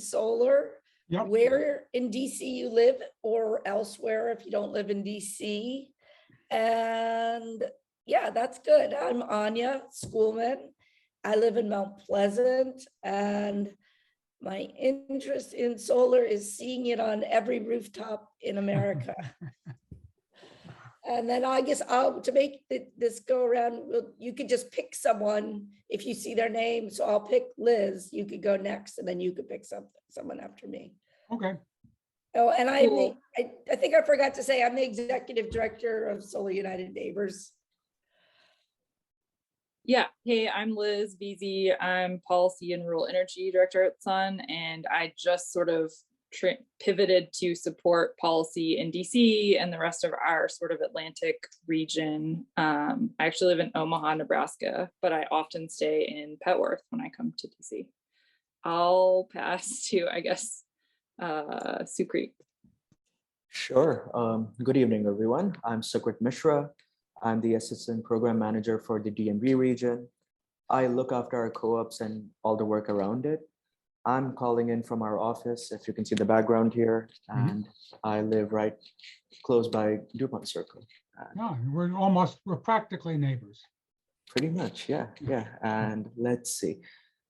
solar, Yep. where in DC you live or elsewhere if you don't live in DC. And yeah, that's good. I'm Anya Schoolman. I live in Mount Pleasant, and my interest in solar is seeing it on every rooftop in America. And then I guess to make this go around, you could just pick someone if you see their name. So I'll pick Liz. You could go next, and then you could pick someone after me. Okay. Oh, and Cool. I think I forgot to say I'm the executive director of Solar United Neighbors. Yeah. Hey, I'm Liz Veazey. I'm Policy and Rural Energy Director at Sun, and I just sort of pivoted to support policy in DC and the rest of our sort of Atlantic region. I actually live in Omaha, Nebraska, but I often stay in Petworth when I come to DC. I'll pass to, I guess, Sukrit. Sure. Good evening, everyone. I'm Sukrit Mishra. I'm the Assistant Program Manager for the DMV region. I look after our co-ops and all the work around it. I'm calling in from our office, if you can see the background here, and I live right close by DuPont Circle. Yeah, we're practically neighbors. Pretty much, yeah. And let's see.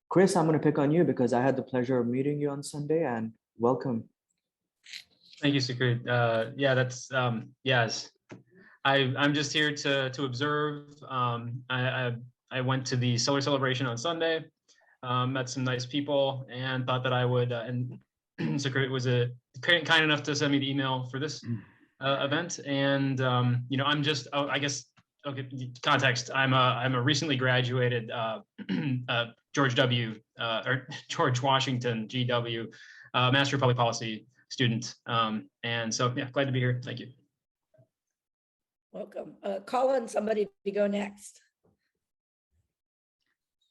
Chris, I'm going to pick on you because I had the pleasure of meeting you on Sunday, and welcome. Thank you, Sukrit. Yeah, that's yes. I'm just here to observe. I went to the solar celebration on Sunday, met some nice people, and thought that I would. And Sukrit was kind enough to send me the email for this event. And I'm just, I guess, okay, context. I'm a recently graduated George Washington GW Master of Public Policy student. And so, yeah, glad to be here. Thank you. Welcome. Call on somebody to go next.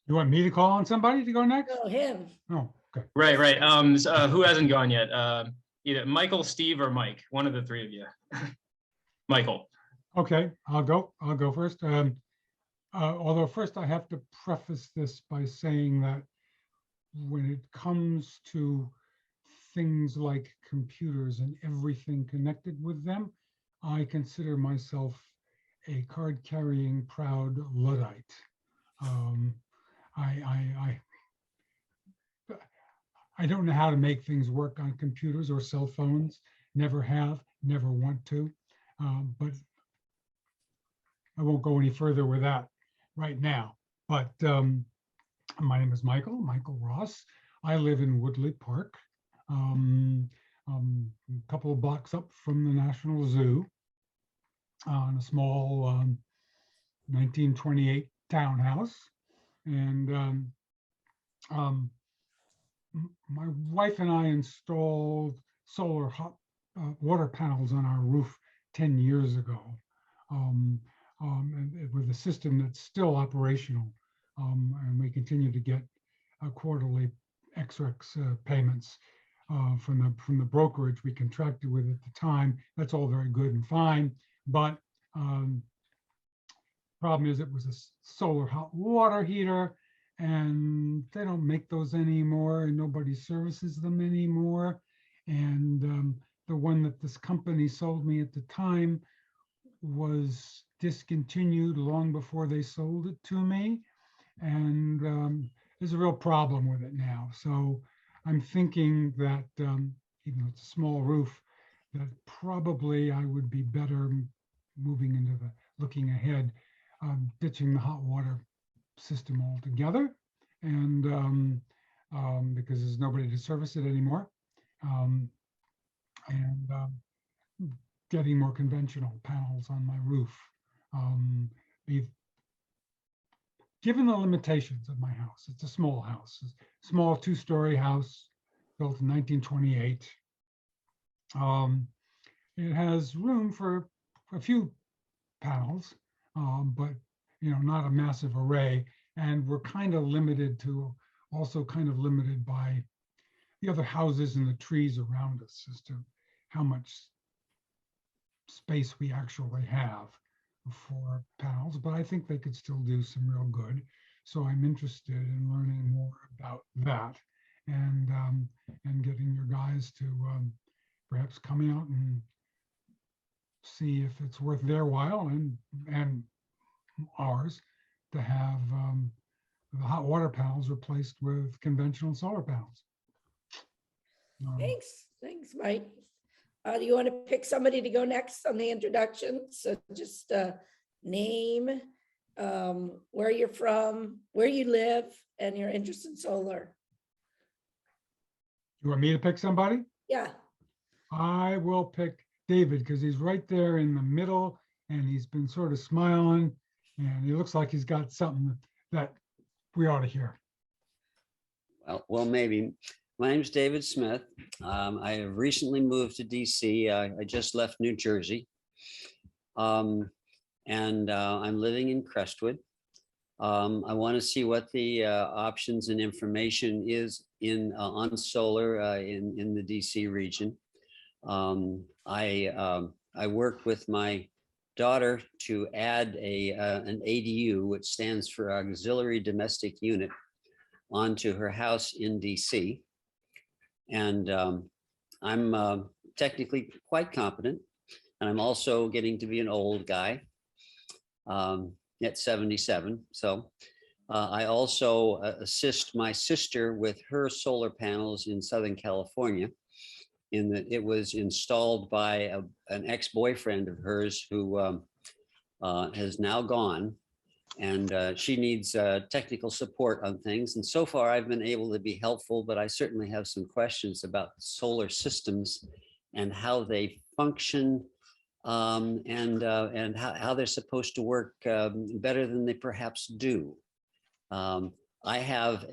You want me to call on somebody to go next? No, him. Oh, okay. Right. Who hasn't gone yet? Either Michael, Steve, or Mike. One of the three of you. Michael. Okay, I'll go first. Although first I have to preface this by saying that when it comes to things like computers and everything connected with them, I consider myself a card-carrying, proud Luddite. I don't know how to make things work on computers or cell phones. Never have, never want to. But I won't go any further with that right now. But my name is Michael Ross. I live in Woodley Park, a couple of blocks up from the National Zoo, on a small 1928 townhouse. And my wife and I installed solar hot water panels on our roof 10 years ago, and with a system that's still operational. And we continue to get quarterly XREX payments from the brokerage we contracted with at the time. That's all very good and fine, but problem is it was a solar hot water heater, and they don't make those anymore, and nobody services them anymore. And the one that this company sold me at the time was discontinued long before they sold it to me. And there's a real problem with it now. So I'm thinking that even though it's a small roof, that probably I would be better moving into the looking ahead, ditching the hot water system altogether, and because there's nobody to service it anymore, and getting more conventional panels on my roof. Given the limitations of my house, it's a small house, a small 2-story house built in 1928. It has room for a few panels, but not a massive array. And we're kind of limited by the other houses and the trees around us as to how much space we actually have for panels, but I think they could still do some real good. So I'm interested in learning more about that. and getting your guys to perhaps come out and see if it's worth their while and ours to have the hot water panels replaced with conventional solar panels. Thanks, Mike. Do you want to pick somebody to go next on the introduction? So just name, where you're from, where you live, and your interest in solar. You want me to pick somebody? Yeah, I will pick David because he's right there in the middle and he's been sort of smiling and he looks like he's got something that we ought to hear. Well, maybe. My name's David Smith. I have recently moved to DC. I just left New Jersey. And I'm living in Crestwood. I want to see what the options and information is on solar in the DC region. I worked with my daughter to add an ADU, which stands for Auxiliary Domestic Unit, onto her house in DC. And I'm technically quite competent. And I'm also getting to be an old guy at 77. So I also assist my sister with her solar panels in Southern California, in that it was installed by an ex-boyfriend of hers who has now gone. And she needs technical support on things. And so far I've been able to be helpful, but I certainly have some questions about solar systems and how they function and how they're supposed to work better than they perhaps do. I have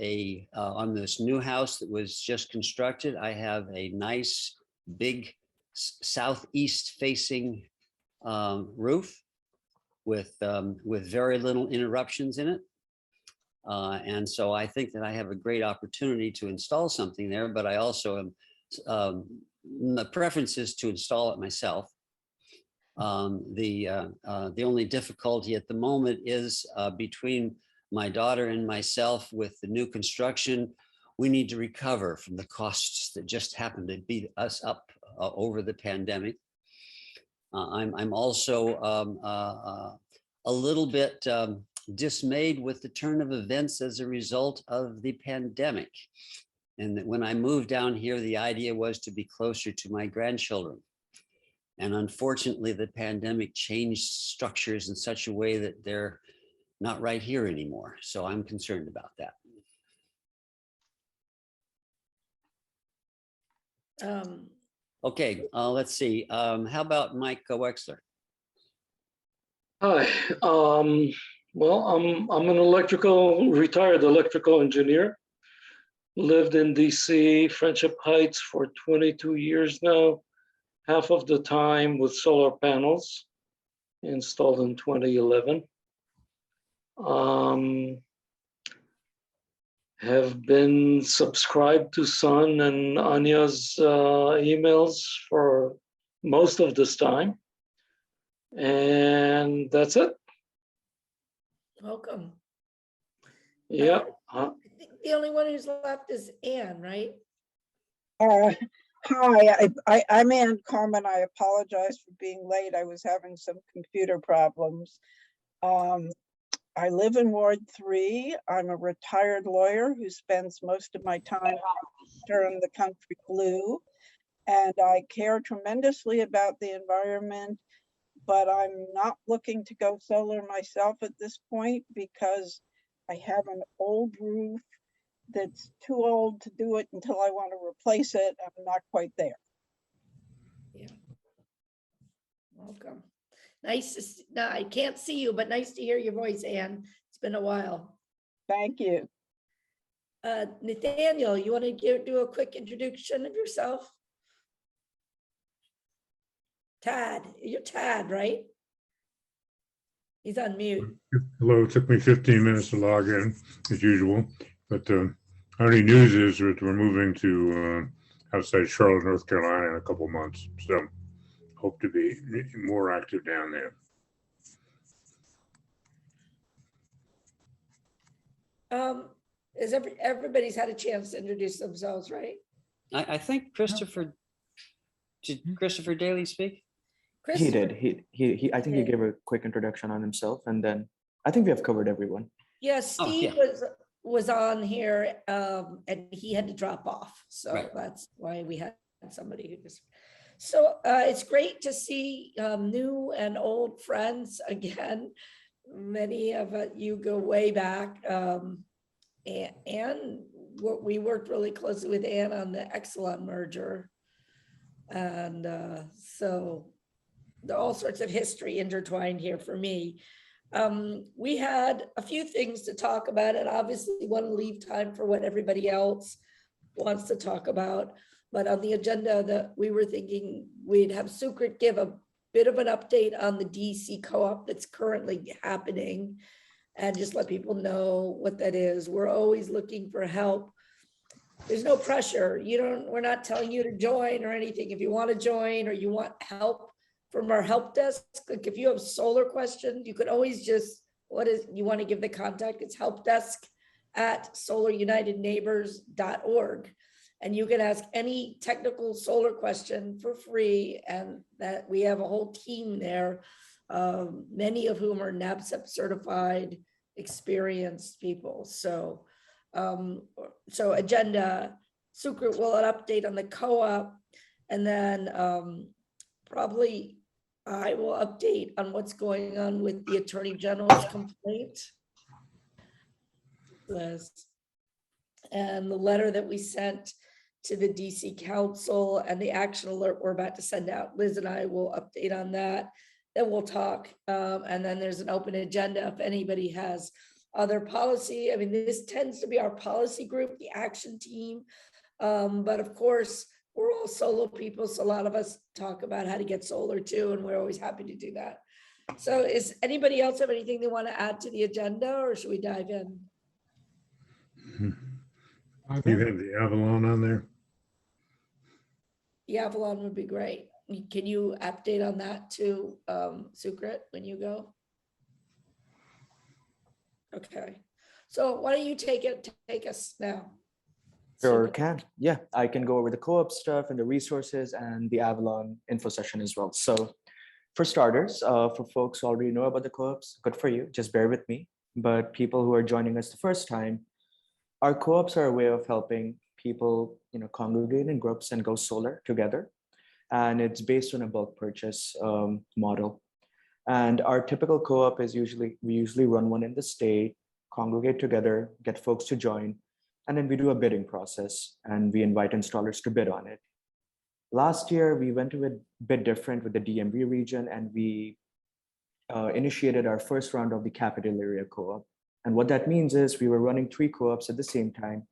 on this new house that was just constructed, I have a nice big southeast facing roof with very little interruptions in it. And so I think that I have a great opportunity to install something there, but I also am, the preference is to install it myself. The only difficulty at the moment is between my daughter and myself with the new construction. We need to recover from the costs that just happened to beat us up over the pandemic. I'm also a little bit dismayed with the turn of events as a result of the pandemic. And that when I moved down here, the idea was to be closer to my grandchildren. And unfortunately, the pandemic changed structures in such a way that they're not right here anymore. So I'm concerned about that. Okay, let's see. How about Mike Wexler? Hi, well, I'm an retired electrical engineer. Lived in DC, Friendship Heights for 22 years now, half of the time with solar panels installed in 2011. Have been subscribed to Sun and Anya's emails for most of this time. And that's it. welcome. Yeah. I think the only one who's left is Anne, right? Hi, I'm Ann Coleman. I apologize for being late. I was having some computer problems. I live in Ward 3. I'm a retired lawyer who spends most of my time turning the country blue. And I care tremendously about the environment, but I'm not looking to go solar myself at this point because I have an old roof that's too old to do it until I want to replace it. I'm not quite there. Yeah. Welcome. Nice to see, no, I can't see you, but nice to hear your voice, Anne. It's been a while. Thank you. Nathaniel, you want to do a quick introduction of yourself? Tad, you're Tad, right? He's on mute. Hello, it took me 15 minutes to log in as usual, but only news is that we're moving to outside Charlotte, North Carolina in a couple months. So hope to be more active down there. Everybody's had a chance to introduce themselves, right? I think did Christopher Daly speak? He Christopher? did. I think he Okay. gave a quick introduction on himself, and then I think we have covered everyone. Yeah, Oh, Steve yeah. was on here, and he had to drop off, so Right. that's why we had somebody who just. So it's great to see new and old friends again. Many of you go way back. And we worked really closely with Ann on the Exelon merger. And so there are all sorts of history intertwined here for me. We had a few things to talk about, and obviously want to leave time for what everybody else wants to talk about. But on the agenda, that we were thinking we'd have Sukrit give a bit of an update on the DC co-op that's currently happening, and just let people know what that is. We're always looking for help. There's no pressure. We're not telling you to join or anything. If you want to join or you want help from our help desk, like if you have solar questions, you could always just, you want to give the contact, it's helpdesk@solarunitedneighbors.org. And you can ask any technical solar question for free, and that we have a whole team there, many of whom are NABCEP certified, experienced people. So agenda, Sukrit will update on the co-op, and then probably I will update on what's going on with the Attorney General's complaint list and the letter that we sent to the DC Council and the action alert we're about to send out. Liz and I will update on that. Then we'll talk. And then there's an open agenda if anybody has other policy. I mean, this tends to be our policy group, the action team. But of course, we're all solo people, so a lot of us talk about how to get solar too, and we're always happy to do that. So is anybody else have anything they want to add to the agenda, or should we dive in? You have the Avalon on there? The Avalon would be great. Can you update on that too, Sukrit, when you go? Okay, so why don't you take us now? Sure Sukrit. can. Yeah, I can go over the co-op stuff and the resources and the Avalon info session as well. So for starters, for folks who already know about the co-ops, good for you, just bear with me. But people who are joining us the first time, our co-ops are a way of helping people, congregate in groups and go solar together. And it's based on a bulk purchase model. And our typical co-op is we usually run one in the state, congregate together, get folks to join, and then we do a bidding process and we invite installers to bid on it. Last year, we went a bit different with the DMV region, and we initiated our first round of the capital area co-op. And what that means is we were running 3 co-ops at the same time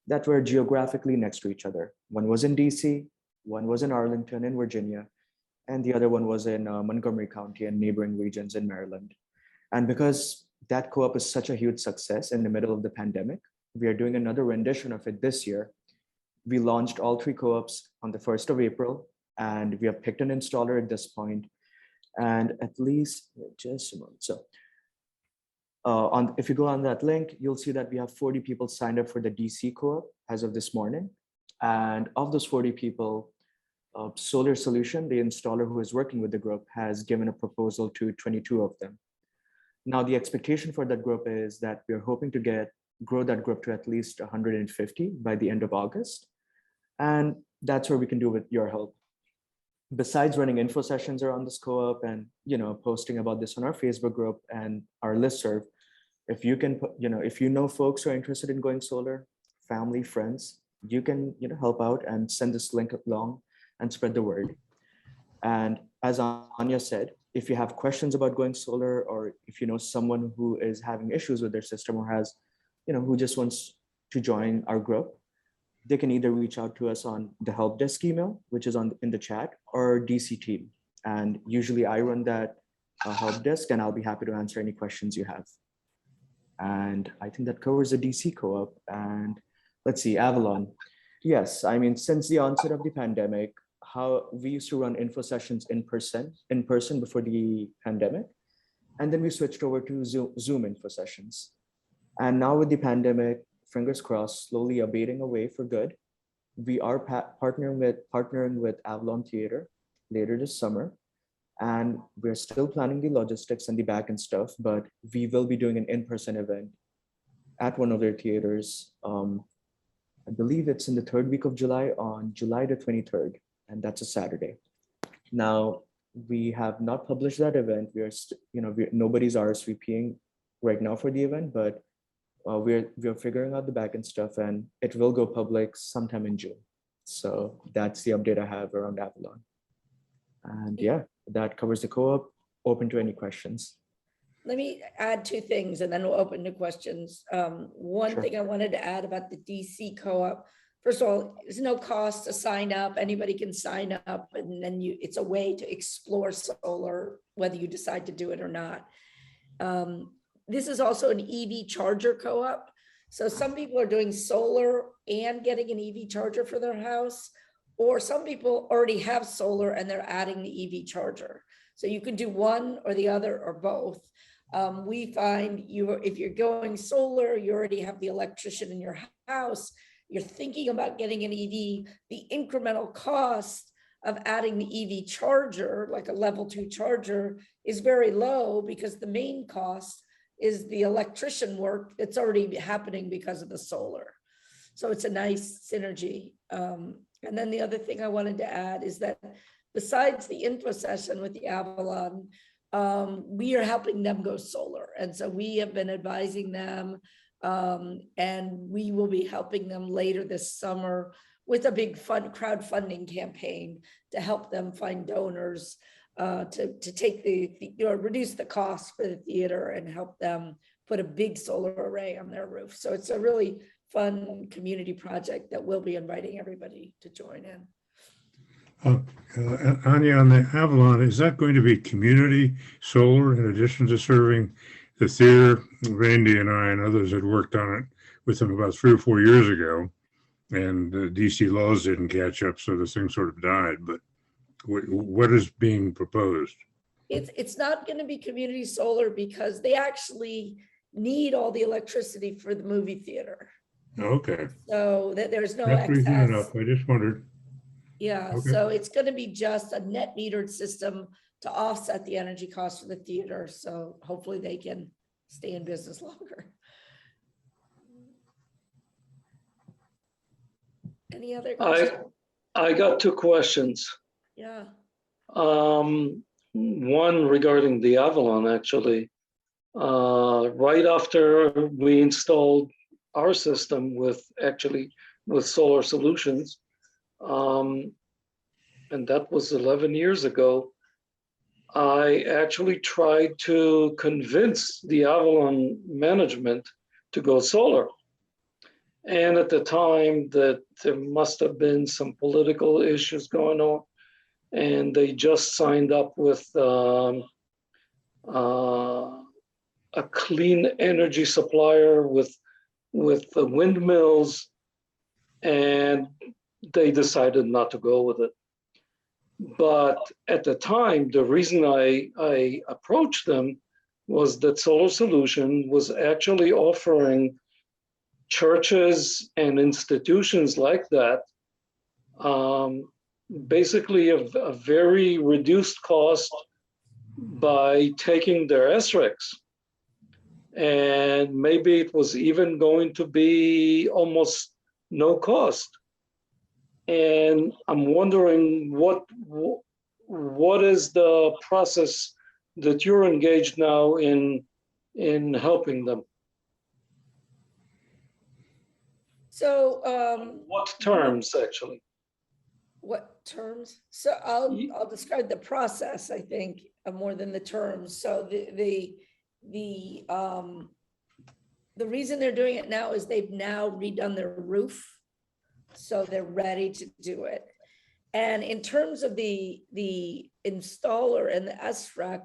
that were geographically next to each other. One was in DC, one was in Arlington in Virginia, and the other one was in Montgomery County and neighboring regions in Maryland. And because that co-op is such a huge success in the middle of the pandemic, we are doing another rendition of it this year. We launched all 3 co-ops on the 1st of April, and we have picked an installer at this point. And at least, just a moment. So if you go on that link, you'll see that we have 40 people signed up for the DC co-op as of this morning. And of those 40 people, Solar Solution, the installer who is working with the group, has given a proposal to 22 of them. Now, the expectation for that group is that we're hoping to grow that group to at least 150 by the end of August. And that's where we can do with your help. Besides running info sessions around this co-op and posting about this on our Facebook group and our listserv, if you can, if you know folks who are interested in going solar, family, friends, you can help out and send this link along and spread the word. And as Anya said, if you have questions about going solar, or if you know someone who is having issues with their system or has, who just wants to join our group, they can either reach out to us on the help desk email, which is in the chat, or DC team. And usually I run that help desk, and I'll be happy to answer any questions you have. And I think that covers the DC co-op. And let's see, Avalon. Yes, I mean, since the onset of the pandemic, how we used to run info sessions in person before the pandemic. And then we switched over to Zoom info sessions. And now with the pandemic, fingers crossed, slowly abating away for good. We are partnering with Avalon Theater later this summer, and we're still planning the logistics and the back end stuff, but we will be doing an in-person event at one of their theaters. I believe it's in the third week of July, on July the 23rd, and that's a Saturday. Now, we have not published that event. Nobody's RSVPing right now for the event, but we're figuring out the back end stuff, and it will go public sometime in June. So that's the update I have around Avalon. And yeah, that covers the co-op. Open to any questions. Let me add two things and then we'll open to questions. One Sure. thing I wanted to add about the DC co-op. First of all, there's no cost to sign up. Anybody can sign up, and then it's a way to explore solar, whether you decide to do it or not. This is also an EV charger co-op. So some people are doing solar and getting an EV charger for their house, or some people already have solar and they're adding the EV charger. So you can do one or the other or both. We find if you're going solar, you already have the electrician in your house, you're thinking about getting an EV, the incremental cost of adding the EV charger, like a level 2 charger, is very low because the main cost is the electrician work that's already happening because of the solar. So it's a nice synergy. And then the other thing I wanted to add is that besides the info session with the Avalon, we are helping them go solar. And so we have been advising them, and we will be helping them later this summer with a big crowdfunding campaign to help them find donors to take reduce the cost for the theater and help them put a big solar array on their roof. So it's a really fun community project that we'll be inviting everybody to join in. Anya, on the Avalon, is that going to be community solar in addition to serving the theater? Randy and I and others had worked on it with them about 3 or 4 years ago, and the DC laws didn't catch up, so the thing sort of died. But what is being proposed? It's not going to be community solar because they actually need all the electricity for the movie theater. Okay. So that there's no That's reason excess. enough. I just wondered. Yeah, Okay. so it's going to be just a net metered system to offset the energy costs for the theater. So hopefully they can stay in business longer. Any other questions? I got 2 questions. Yeah. One regarding the Avalon, actually. Right after we installed our system with Solar Solutions, and that was 11 years ago, I actually tried to convince the Avalon management to go solar. And at the time that there must have been some political issues going on, and they just signed up with a clean energy supplier with the windmills, and they decided not to go with it. But at the time, the reason I approached them was that Solar Solution was actually offering churches and institutions like that basically a very reduced cost by taking their SRECs. And maybe it was even going to be almost no cost. And I'm wondering what is the process that you're engaged now in helping them? So What terms, actually? what terms? So I'll describe the process, I think, more than the terms. So the reason they're doing it now is they've now redone their roof. So they're ready to do it. And in terms of the installer and the SREC,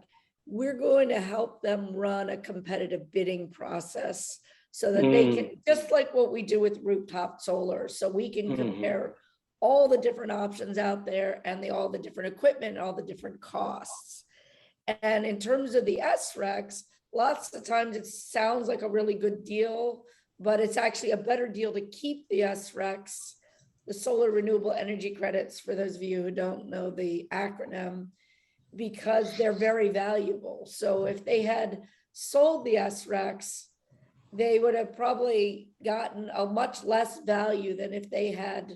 we're going to help them run a competitive bidding process so that they can, just like what we do with rooftop solar, so we can compare all the different options out there and all the different equipment, all the different costs. And in terms of the SRECs, lots of times it sounds like a really good deal, but it's actually a better deal to keep the SRECs, the solar renewable energy credits, for those of you who don't know the acronym, because they're very valuable. So if they had sold the SRECs, they would have probably gotten a much less value than if they had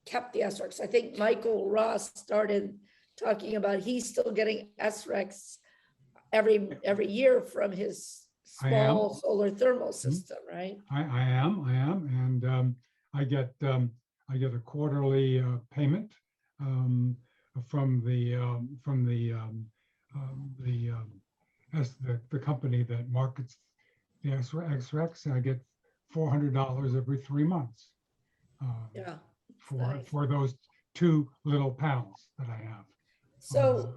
kept the SRECs. I think Michael Ross started talking about he's still getting SRECs every year from his I am. small solar thermal system, right? I am, and I get a quarterly payment from the company that markets the SRECs. I get $400 every 3 months Yeah. nice. for those 2 little panels that I have. So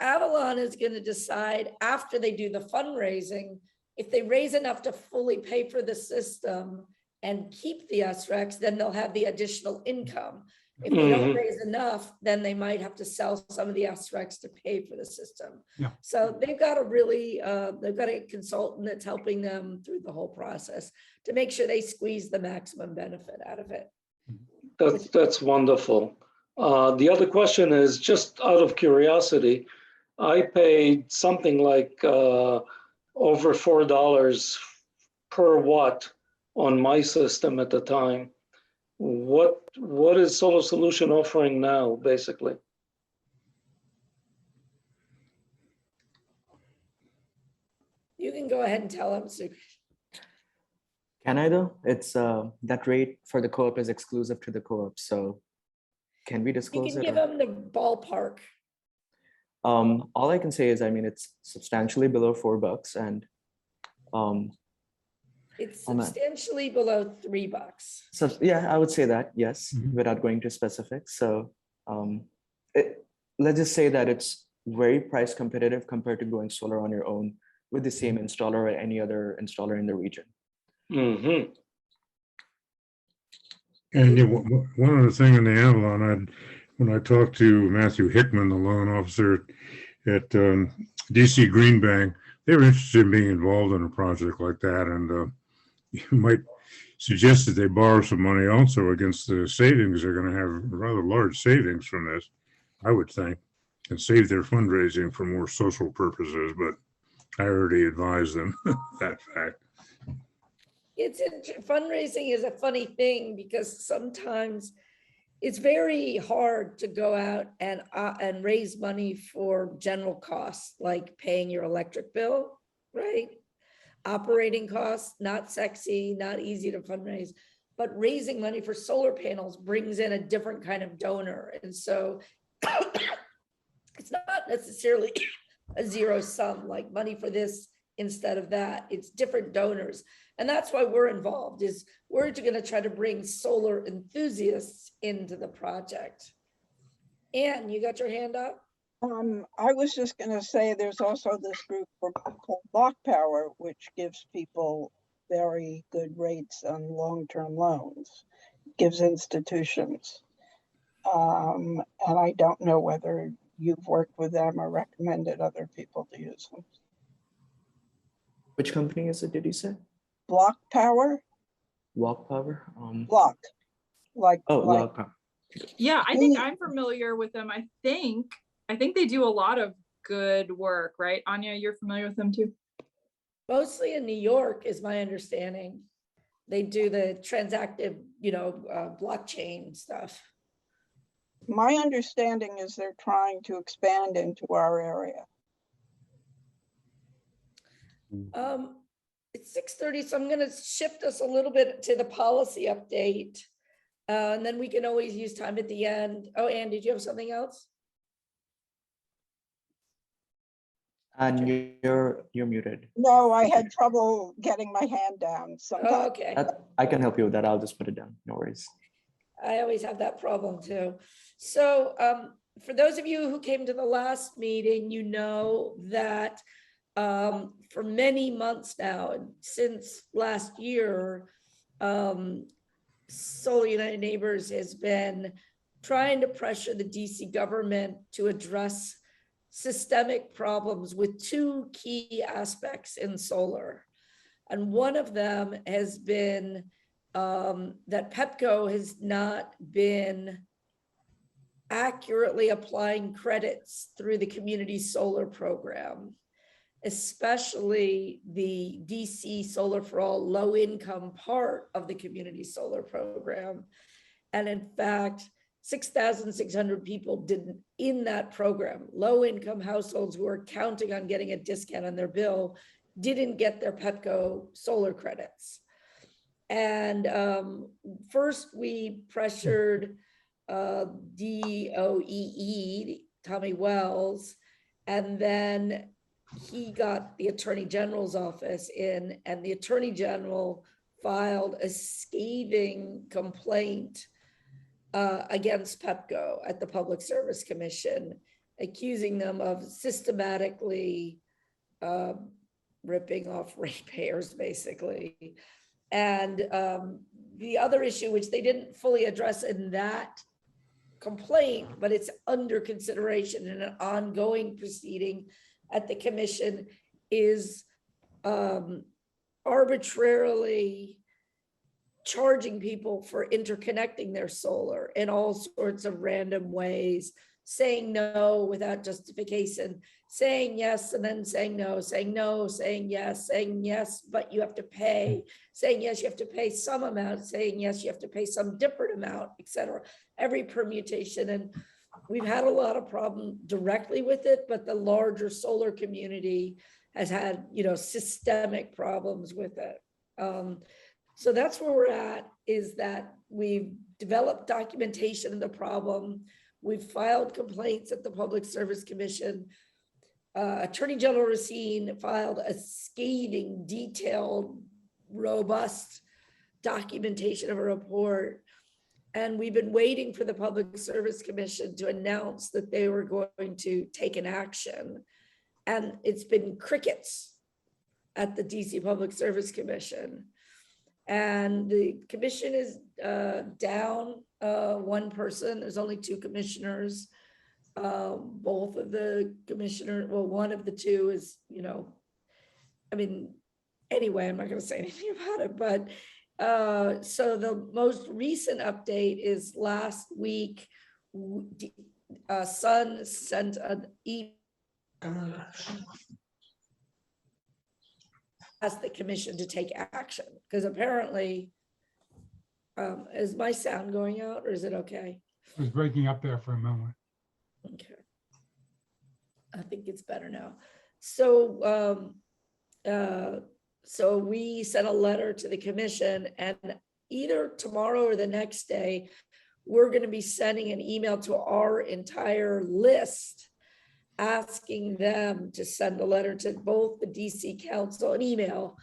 Avalon is going to decide after they do the fundraising, if they raise enough to fully pay for the system and keep the SRECs, then they'll have the additional income. If they don't raise enough, then they might have to sell some of the SRECs to pay for the system. Yeah. So they've got a consultant that's helping them through the whole process to make sure they squeeze the maximum benefit out of it. That's wonderful. The other question is, just out of curiosity, I paid something like over $4 per watt on my system at the time. What is Solar Solution offering now, basically? You can go ahead and tell them. So Can I though? It's that rate for the co-op is exclusive to the co-op. So can we you disclose can it? give or- them the ballpark. All I can say is, I mean, it's substantially below $4, and It's On that. substantially below $3. so yeah, I would say that, yes, Mhm. without going to specifics. So let's just say that it's very price competitive compared to going solar on your own with the same installer or any other installer in the region. Mm-hmm. And yeah, one other thing in the Avalon, when I talked to Matthew Hickman, the loan officer at DC Green Bank, they were interested in being involved in a project like that, and you might suggest that they borrow some money also against the savings. They're going to have rather large savings from this, I would think, and save their fundraising for more social purposes. But I already advised them that fact. Fundraising is a funny thing because sometimes it's very hard to go out and raise money for general costs, like paying your electric bill, right? Operating costs, not sexy, not easy to fundraise, but raising money for solar panels brings in a different kind of donor. And so it's not necessarily a zero sum, like money for this instead of that. It's different donors. And that's why we're involved, is we're going to try to bring solar enthusiasts into the project. Ann, you got your hand up? I was just going to say there's also this group called Block Power, which gives people very good rates on long-term loans, gives institutions. And I don't know whether you've worked with them or recommended other people to use them. Which company is it, did you say? Block Power? Walk Power? Block. Like Walk Power. Yeah, I think I'm familiar with them. I think they do a lot of good work, right? Anya, you're familiar with them too? Mostly in New York is my understanding. They do the transactive, blockchain stuff. My understanding is they're trying to expand into our area. It's 6:30, so I'm going to shift us a little bit to the policy update. And then we can always use time at the end. Oh, Ann, did you have something else? And you're muted. No, I had trouble getting my hand down. Oh, Sometimes okay. I can help you with that. I'll just put it down. No worries. I always have that problem too. So for those of you who came to the last meeting, you know that for many months now, and since last year, Solar United Neighbors has been trying to pressure the DC government to address systemic problems with two key aspects in solar. And one of them has been that Pepco has not been accurately applying credits through the community solar program, especially the DC Solar for All low income part of the community solar program. And in fact, 6,600 people didn't in that program, low income households who are counting on getting a discount on their bill, didn't get their Pepco solar credits. And first we pressured DOEE, Tommy Wells, and then he got the Attorney General's office in, and the Attorney General filed a scathing complaint against Pepco at the Public Service Commission, accusing them of systematically ripping off ratepayers, basically. And the other issue, which they didn't fully address in that complaint, but it's under consideration in an ongoing proceeding at the commission, is arbitrarily charging people for interconnecting their solar in all sorts of random ways, saying no without justification, saying yes and then saying no, saying no, saying yes, but you have to pay, saying yes, you have to pay some amount, saying yes, you have to pay some different amount, etc. Every permutation. And we've had a lot of problem directly with it, but the larger solar community has had, systemic problems with it. So that's where we're at, is that we've developed documentation of the problem. We've filed complaints at the Public Service Commission. Attorney General Racine filed a scathing, detailed, robust documentation of a report. And we've been waiting for the Public Service Commission to announce that they were going to take an action. And it's been crickets at the DC Public Service Commission. And the commission is down one person. There's only two commissioners. Both of the commissioners, well, one of the two is, anyway, I'm not going to say anything about it, but so the most recent update is last week, Sun sent an email ask the commission to take action, because apparently, is my sound going out or is it okay? It was breaking up there for a moment. Okay. I think it's better now. So, so we sent a letter to the commission, and either tomorrow or the next day, we're going to be sending an email to our entire list, asking them to send a letter to both the DC Council, an email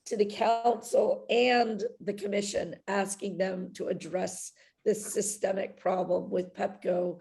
to the council and the commission, asking them to address this systemic problem with Pepco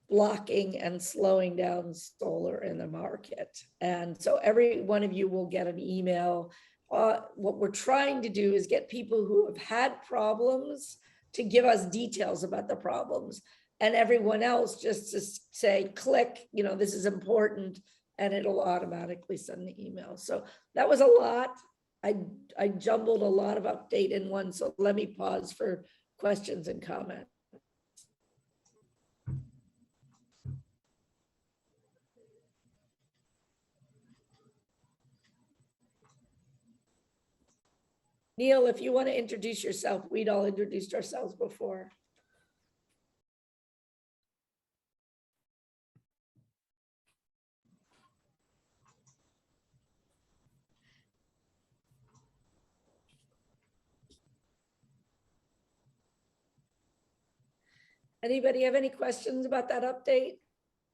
blocking and slowing down solar in the market. And so every one of you will get an email. What we're trying to do is get people who have had problems to give us details about the problems, and everyone else just to say, click, this is important, and it'll automatically send the email. So that was a lot. I jumbled a lot of update in one, so let me pause for questions and comment. Neil, if you want to introduce yourself, we'd all introduced ourselves before. Anybody have any questions about that update?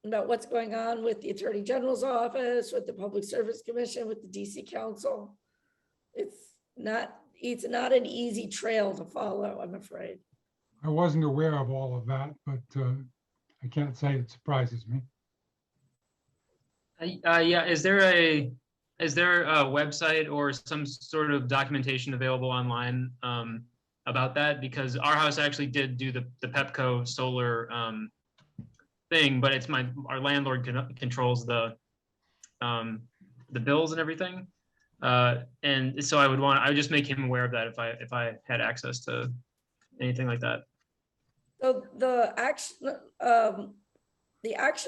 About what's going on with the Attorney General's office, with the Public Service Commission, with the DC Council? It's not an easy trail to follow, I'm afraid. I wasn't aware of all of that, but I can't say it surprises me. Yeah, is there a website or some sort of documentation available online about that? Because our house actually did do the Pepco solar thing, but our landlord controls the bills and everything. And so I would just make him aware of that if I had access to anything like that. So the action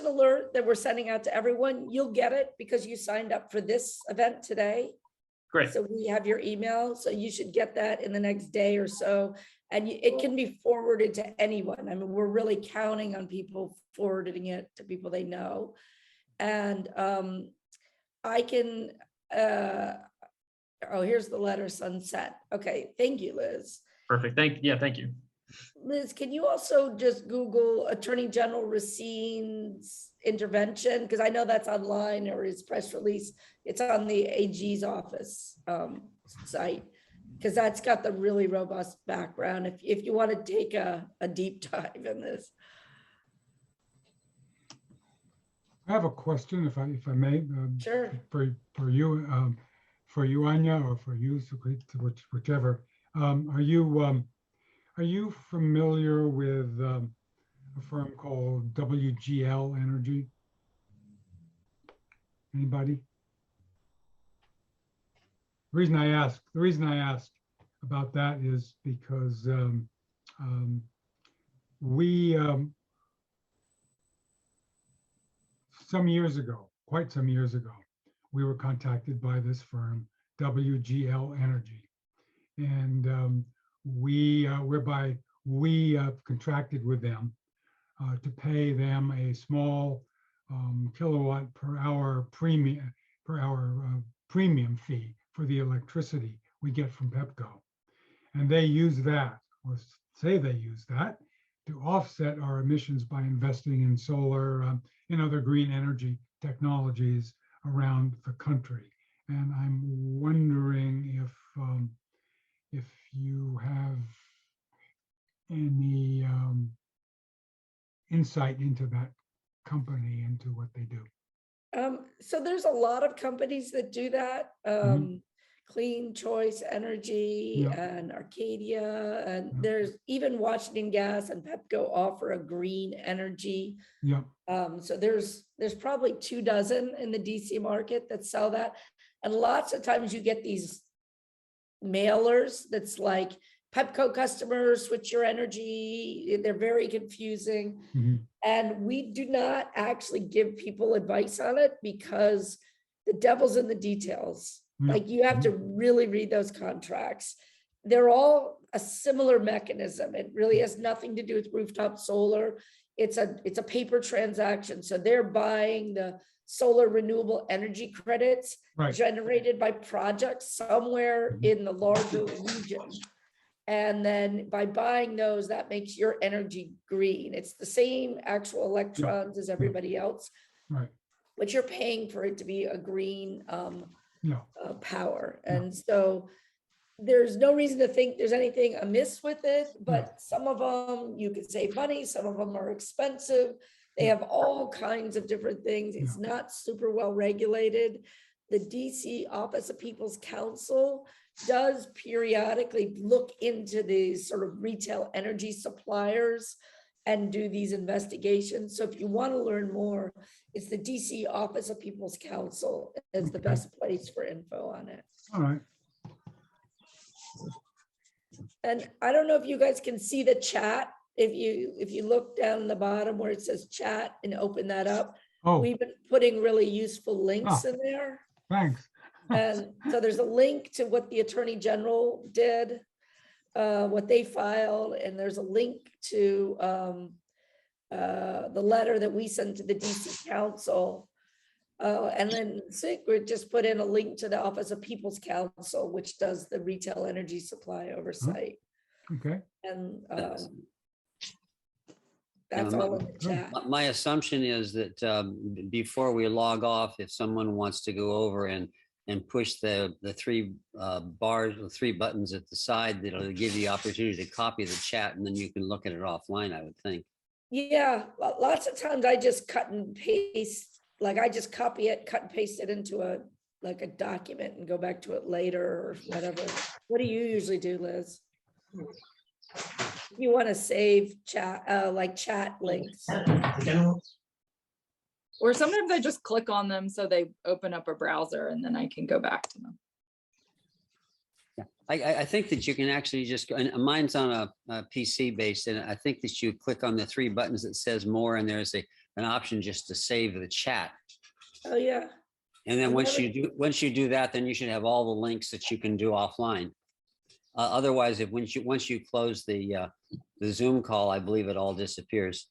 alert that we're sending out to everyone, you'll get it because you signed up for this event today. Great. So we have your email, so you should get that in the next day or so. And it can be forwarded to anyone. I mean, we're really counting on people forwarding it to people they know. And I can, oh, here's the letter Sunset. Okay, thank you, Liz. Perfect. Thank you. Liz, can you also just Google Attorney General Racine's intervention? Because I know that's online, or his press release. It's on the AG's office site, because that's got the really robust background if you want to take a deep dive in this. I have a question, if I may. Sure. For you, Anya, or for you, Sukrit, whichever. Are you familiar with a firm called WGL Energy? Anybody? The reason I ask about that is because we quite some years ago, we were contacted by this firm, WGL Energy, and whereby we contracted with them to pay them a small kilowatt per hour premium fee for the electricity we get from Pepco. And they use that, or say they use that, to offset our emissions by investing in solar and other green energy technologies around the country. And I'm wondering if you have any insight into that company, into what they do. So there's a lot of companies that do that. Mhm. Clean Choice Energy Yeah. and Arcadia, and Yeah. there's even Washington Gas and Pepco offer a green energy. Yeah. So there's probably 24 in the DC market that sell that. And lots of times you get these mailers that's like, Pepco customers, switch your energy. They're very confusing. Mhm. And we do not actually give people advice on it because the devil's in the details. Yeah. Like, you have to really read those contracts. They're all a similar mechanism. It really has nothing to do with rooftop solar. It's a paper transaction. So they're buying the solar renewable energy credits Right. generated by projects somewhere in the larger region. And then by buying those, that makes your energy green. It's the same actual electrons as everybody else, Right. but you're paying for it to be a green Yeah. power. Yeah. And so there's no reason to think there's anything amiss with it, but some of them you could save money, some of them are expensive. They have all kinds of different things. It's not super well regulated. The DC Office of People's Counsel does periodically look into these sort of retail energy suppliers and do these investigations. So if you want to learn more, it's the DC Office of People's Counsel is the best place for info on it. All right. And I don't know if you guys can see the chat. If you look down the bottom where it says chat and open that up, Oh, we've been putting really useful links Ah. in there. thanks. And so there's a link to what the Attorney General did, what they filed, and there's a link to the letter that we sent to the DC Council. And then Sigrid just put in a link to the Office of People's Counsel, which does the retail energy supply oversight. Okay. And Yeah, that's all in the chat. My assumption is that before we log off, if someone wants to go over and push the three bars, the three buttons at the side, that'll give you the opportunity to copy the chat, and then you can look at it offline, I would think. Yeah, lots of times I just cut and paste, like I just copy it, cut and paste it into a document and go back to it later or whatever. What do you usually do, Liz? You want to save chat, chat links? Or sometimes I just click on them so they open up a browser and then I can go back to them. I think that you can actually just, and mine's on a PC based, and I think that you click on the three buttons that says more, and there's an option just to save the chat. Oh, yeah. And then I once never- you do that, then you should have all the links that you can do offline. Otherwise, if once you close the Zoom call, I believe it all disappears.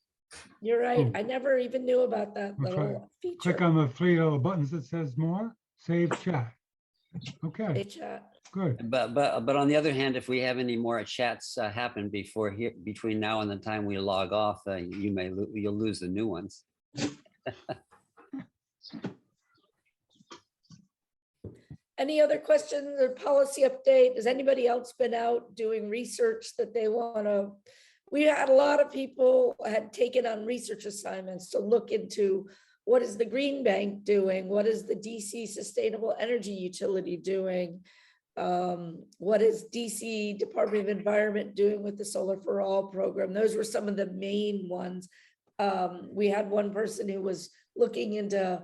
You're right. Oh. I never even knew about that That's right. little feature. Click on the three little buttons that says more, save chat. Okay, Hey, chat. good. But on the other hand, if we have any more chats happen between now and the time we log off, you'll lose the new ones. Any other questions or policy update? Has anybody else been out doing research that they want to? We had a lot of people had taken on research assignments to look into what is the Green Bank doing? What is the DC Sustainable Energy Utility doing? What is DC Department of Environment doing with the Solar for All program? Those were some of the main ones. We had one person who was looking into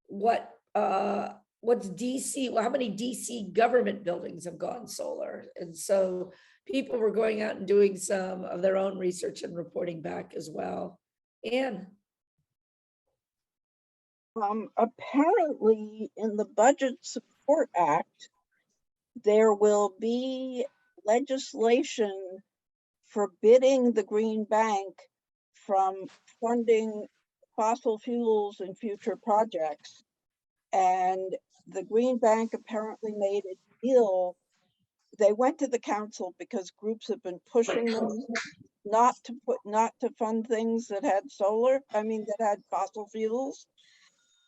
what's DC, how many DC government buildings have gone solar? And so people were going out and doing some of their own research and reporting back as well. Anne? Apparently in the Budget Support Act, there will be legislation forbidding the Green Bank from funding fossil fuels in future projects. And the Green Bank apparently made a deal. They went to the council because groups have been pushing them not to fund things that had that had fossil fuels.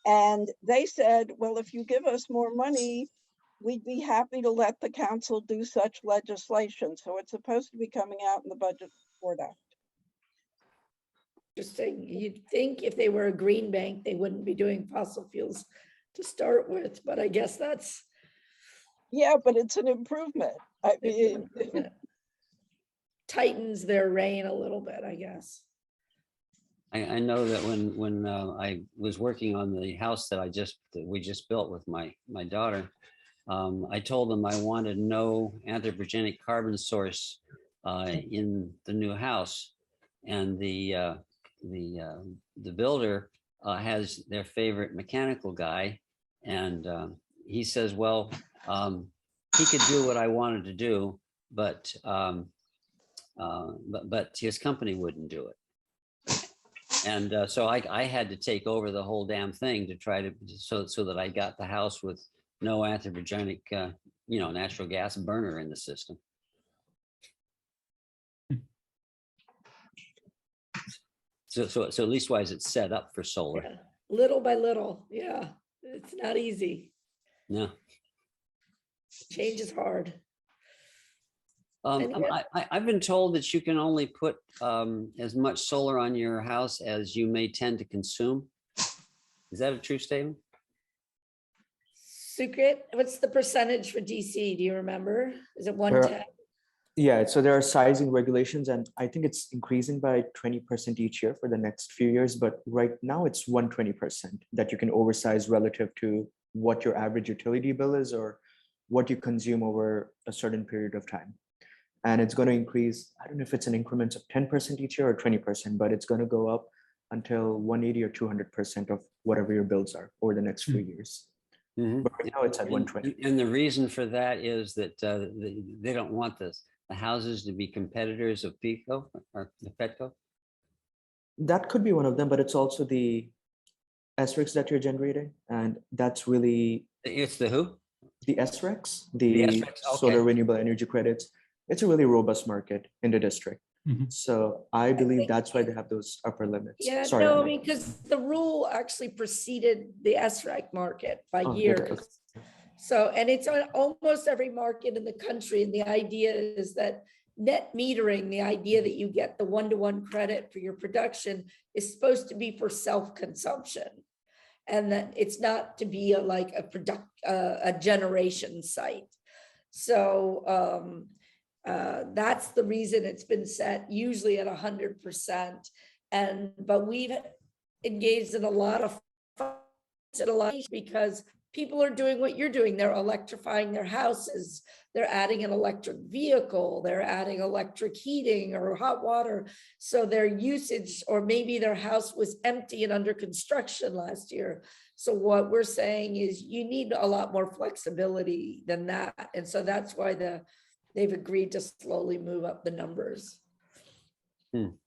And they said, well, if you give us more money, we'd be happy to let the council do such legislation. So it's supposed to be coming out in the Budget Support Act. Interesting. You'd think if they were a green bank, they wouldn't be doing fossil fuels to start with, but I guess that's. Yeah, but it's an improvement. I mean, tightens their rein a little bit, I guess. I know that when I was working on the house that we just built with my daughter, I told them I wanted no anthropogenic carbon source in the new house, and the builder has their favorite mechanical guy, and he says, well, he could do what I wanted to do, but his company wouldn't do it. And so I had to take over the whole damn thing to try to, so that I got the house with no anthropogenic, natural gas burner in the system. So at least wise it's set up for solar. Yeah. Little by little, yeah, it's not easy. Yeah. Change is hard. I've been told that you can only put as much solar on your house as you may tend to consume. Is that a true statement? Sukrit, what's the percentage for DC? Do you remember? Is it 110? Yeah, so there are sizing regulations, and I think it's increasing by 20% each year for the next few years. But right now it's 120% that you can oversize relative to what your average utility bill is or what you consume over a certain period of time. And it's going to increase. I don't know if it's an increment of 10% each year or 20%, but it's going to go up until 180 or 200% of whatever your bills are over the next few years. Mm-hmm. But right now it's at 120. And the reason for that is that they don't want the houses to be competitors of PECO or the Petco. That could be one of them, but it's also the SRECs that you're generating. And that's really It's the who? the SRECs, the SRECs, okay. solar renewable energy credits. It's a really robust market in the district. Mhm. So I believe that's why they have those upper limits. Yeah, Sorry, no, Anna. because the rule actually preceded the SREC market by Oh, did it? years. So, and it's on almost every market in the country. And the idea is that net metering, the idea that you get the one-to-one credit for your production is supposed to be for self-consumption. And that it's not to be a generation site. So that's the reason it's been set usually at 100%. But we've engaged in a lot of because people are doing what you're doing. They're electrifying their houses. They're adding an electric vehicle. They're adding electric heating or hot water. So their usage, or maybe their house was empty and under construction last year. So what we're saying is you need a lot more flexibility than that. And so that's why they've agreed to slowly move up the numbers.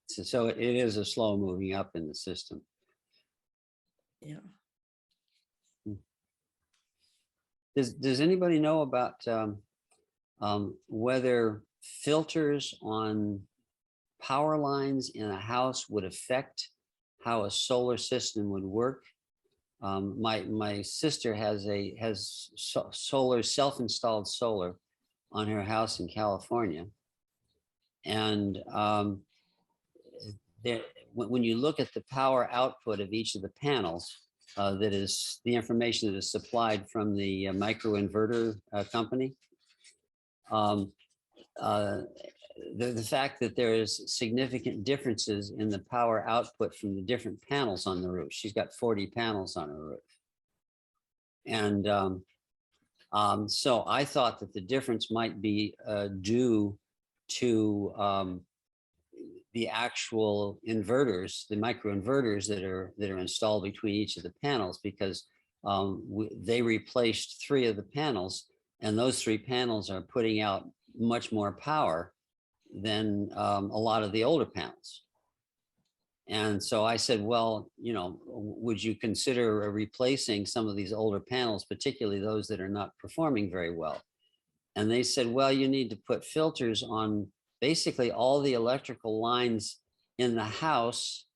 So it is a slow moving up in the system. Yeah. Does anybody know about whether filters on power lines in a house would affect how a solar system would work? My sister has solar, self-installed solar on her house in California, and when you look at the power output of each of the panels, that is the information that is supplied from the microinverter company. The fact that there is significant differences in the power output from the different panels on the roof. She's got 40 panels on her roof. And so I thought that the difference might be due to the actual inverters, the microinverters that are installed between each of the panels, because they replaced 3 of the panels, and those 3 panels are putting out much more power than a lot of the older panels. And so I said, well, you know, would you consider replacing some of these older panels, particularly those that are not performing very well? And they said, well, you need to put filters on basically all the electrical lines in the house,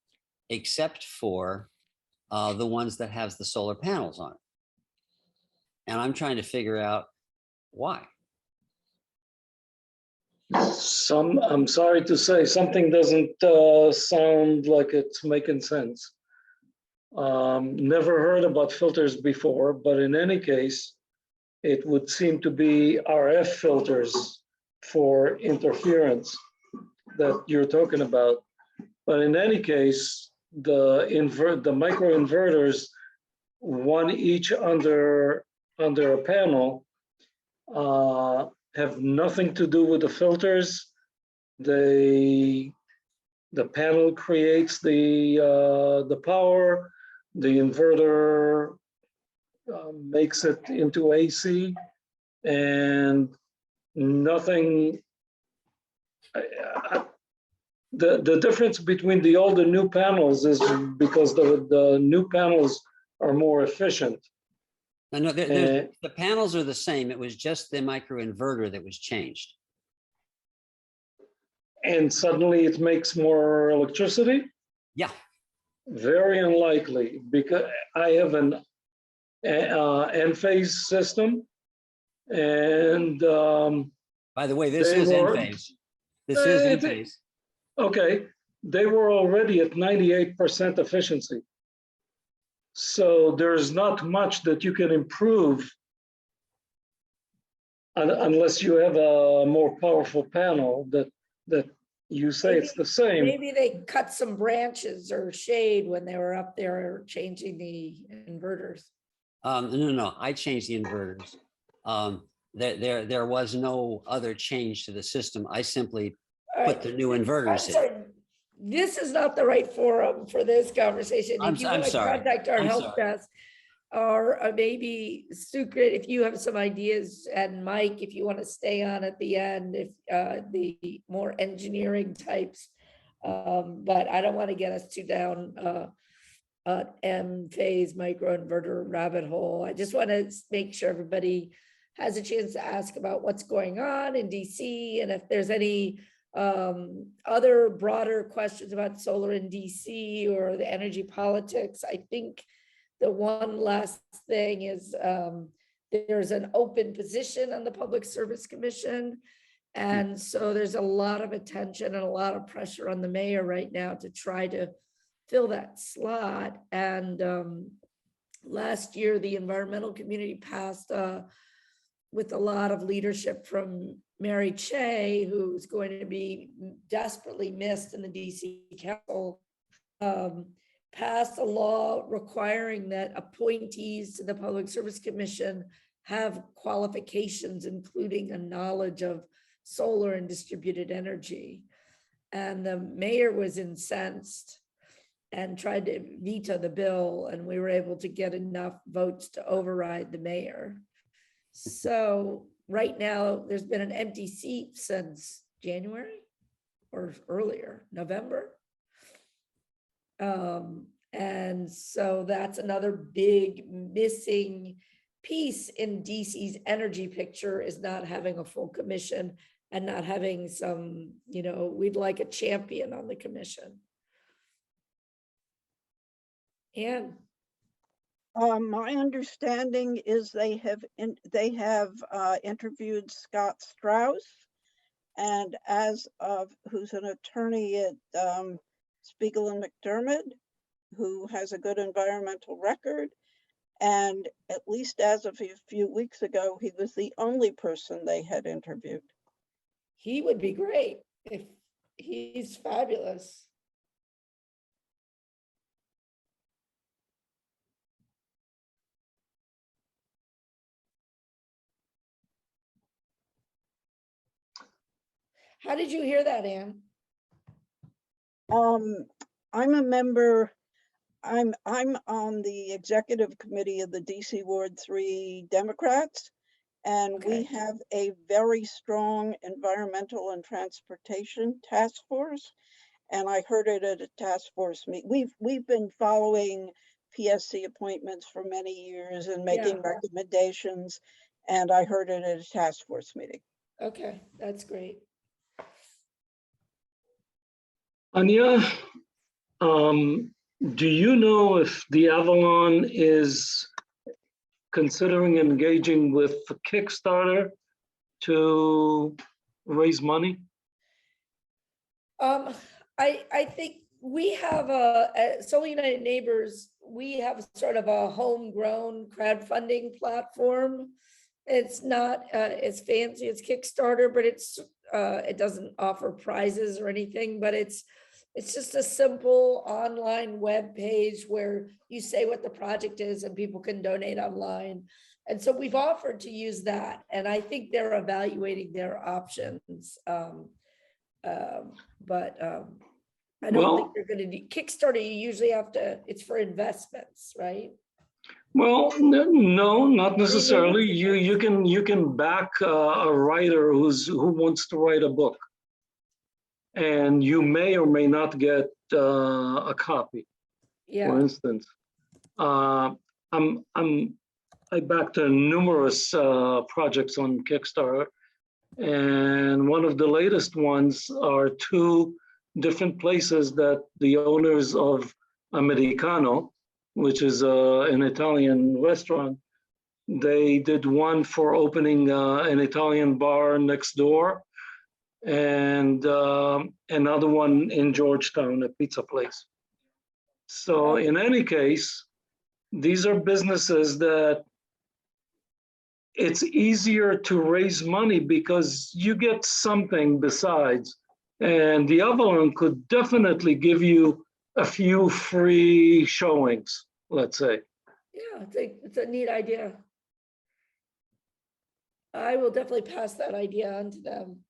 except for the ones that has the solar panels on it. And I'm trying to figure out why. I'm sorry to say, something doesn't sound like it's making sense. Never heard about filters before, but in any case, it would seem to be RF filters for interference that you're talking about. But in any case, the microinverters, one each under a panel, have nothing to do with the filters. The panel creates the power. The inverter makes it into AC, and nothing. The difference between the old and new panels is because the new panels are more efficient. No, the panels are the same. It was just the microinverter that was changed. And suddenly it makes more electricity? Yeah. Very unlikely, because I have an Enphase system, and by the way, this they is were- Enphase. This is Enphase. okay, they were already at 98% efficiency. So there's not much that you can improve unless you have a more powerful panel that you say it's the same. Maybe they cut some branches or shade when they were up there changing the inverters. No, I changed the inverters. There was no other change to the system. I simply All put right. the new inverters in. Sorry, this is not the right forum for this conversation. I'm If you want to sorry. contact our I'm help sorry. desk, or maybe Sucrit, if you have some ideas, and Mike, if you want to stay on at the end, if the more engineering types. But I don't want to get us too down Enphase microinverter rabbit hole. I just want to make sure everybody has a chance to ask about what's going on in DC, and if there's any other broader questions about solar in DC or the energy politics. I think the one last thing is there's an open position on the Public Service Commission. And so there's a lot of attention and a lot of pressure on the mayor right now to try to fill that slot. And last year, the environmental community passed with a lot of leadership from Mary Che, who's going to be desperately missed in the DC Council, passed a law requiring that appointees to the Public Service Commission have qualifications, including a knowledge of solar and distributed energy. And the mayor was incensed and tried to veto the bill, and we were able to get enough votes to override the mayor. So right now, there's been an empty seat since January or earlier, November. And so that's another big missing piece in DC's energy picture, is not having a full commission and not having some, we'd like a champion on the commission. And My understanding is they have interviewed Scott Strauss, and who's an attorney at Spiegel and McDermott, who has a good environmental record. And at least as of a few weeks ago, he was the only person they had interviewed. he would be great. If he's fabulous. How did you hear that, Anne? I'm a member, I'm on the executive committee of the DC Ward 3 Democrats, and Okay. we have a very strong environmental and transportation task force. And I heard it at a task force meet. We've been following PSC appointments for many years and making Yeah. recommendations. And I heard it at a task force meeting. Okay, that's great. Anya, do you know if the Avalon is considering engaging with the Kickstarter to raise money? I think we have at Solar United Neighbors, we have sort of a homegrown crowdfunding platform. It's not as fancy as Kickstarter, but it doesn't offer prizes or anything, but it's just a simple online web page where you say what the project is and people can donate online. And so we've offered to use that, and I think they're evaluating their options. I don't think they're going to do Kickstarter. You usually have to, it's for investments, right? Well, no, not necessarily. You can back a writer who wants to write a book, and you may or may not get a copy. For Yeah, instance, I backed numerous projects on Kickstarter, and one of the latest ones are two different places that the owners of Americano, which is an Italian restaurant, they did one for opening an Italian bar next door, and another one in Georgetown, a pizza place. So in any case, these are businesses that it's easier to raise money because you get something besides. And the Avalon could definitely give you a few free showings, let's say. yeah, it's a neat idea. I will definitely pass that idea on to them.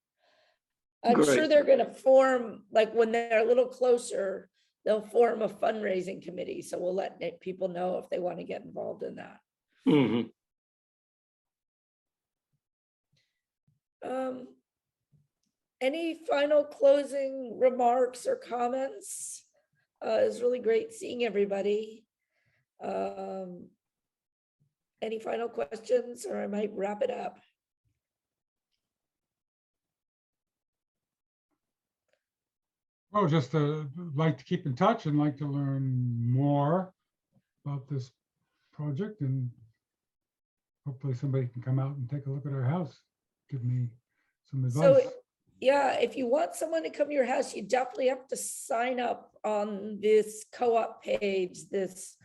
I'm sure Great. they're going to form, like when they're a little closer, they'll form a fundraising committee. So we'll let people know if they want to get involved in that. Mhm. Any final closing remarks or comments? It was really great seeing everybody. Any final questions, or I might wrap it up? Well, just like to keep in touch and like to learn more about this project, and hopefully somebody can come out and take a look at our house, give me some So, advice. yeah, if you want someone to come to your house, you definitely have to sign up on this co-op page, this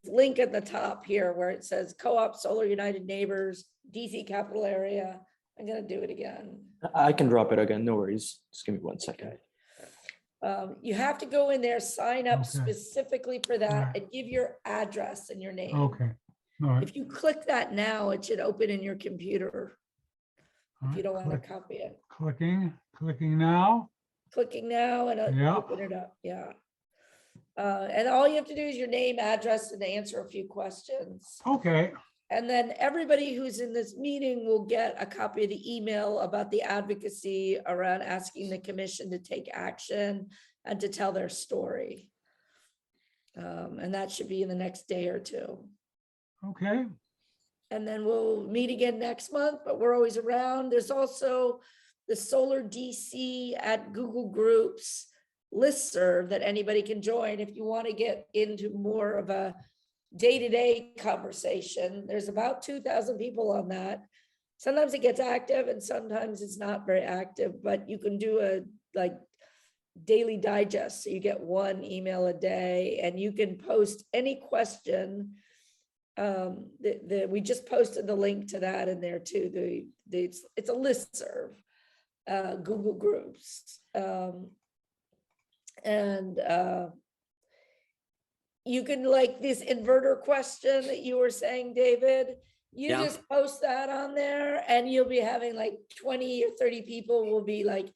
link at the top here where it says Co-op Solar United Neighbors, DC Capital Area. I'm gonna do it again. I can drop it again, no worries. Just give me 1 second. You have to go in there, sign up Okay. specifically for that Alright. and give your address and your name. Okay, all right. If you click that now, it should open in your computer. all If you right, don't want to click- copy it. Clicking now. Clicking now and it'll Yeah. open it up, yeah. And all you have to do is your name, address, and answer a few questions. Okay, And then everybody who's in this meeting will get a copy of the email about the advocacy around asking the commission to take action and to tell their story. And that should be in the next day or two. okay, And then we'll meet again next month, but we're always around. There's also the Solar DC at Google Groups listserv that anybody can join if you want to get into more of a day-to-day conversation. There's about 2,000 people on that. Sometimes it gets active and sometimes it's not very active, but you can do a like daily digest. So you get one email a day and you can post any question. We just posted the link to that in there too. It's a listserv, Google Groups. You can, like this inverter question that you were saying, David, you Yeah. just post that on there and you'll be having like 20 or 30 people will be like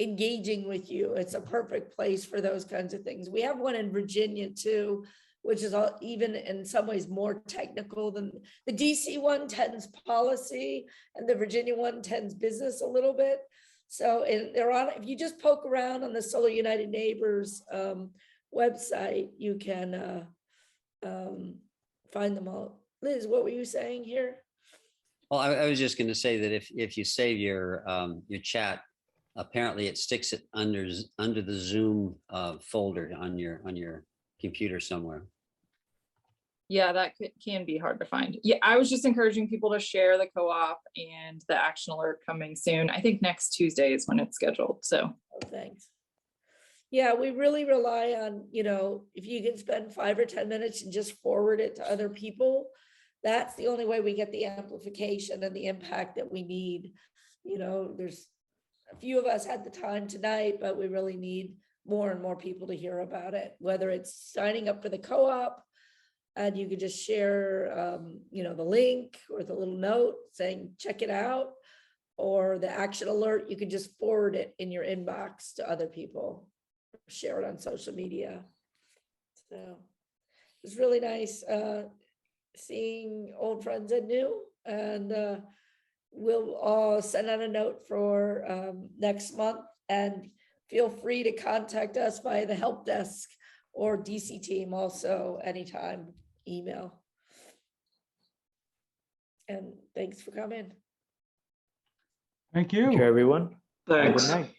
engaging with you. It's a perfect place for those kinds of things. We have one in Virginia too, which is even in some ways more technical than the DC one tends policy and the Virginia one tends business a little bit. So they're on, if you just poke around on the Solar United Neighbors website, you can find them all. Liz, what were you saying here? Well, I was just going to say that if you save your chat, apparently it sticks it under the Zoom folder on your computer somewhere. Yeah, that can be hard to find. Yeah, I was just encouraging people to share the co-op and the action alert coming soon. I think next Tuesday is when it's scheduled. So Oh, thanks. Yeah, we really rely on, if you can spend 5 or 10 minutes and just forward it to other people, that's the only way we get the amplification and the impact that we need. There's a few of us had the time tonight, but we really need more and more people to hear about it, whether it's signing up for the co-op and you could just share, the link or the little note saying, check it out, or the action alert, you could just forward it in your inbox to other people, share it on social media. So it's really nice seeing old friends and new, and we'll all send out a note for next month, and feel free to contact us via the help desk or DC team also anytime, email. And thanks for coming. thank Thank you, you. everyone. Have a Thanks. good night.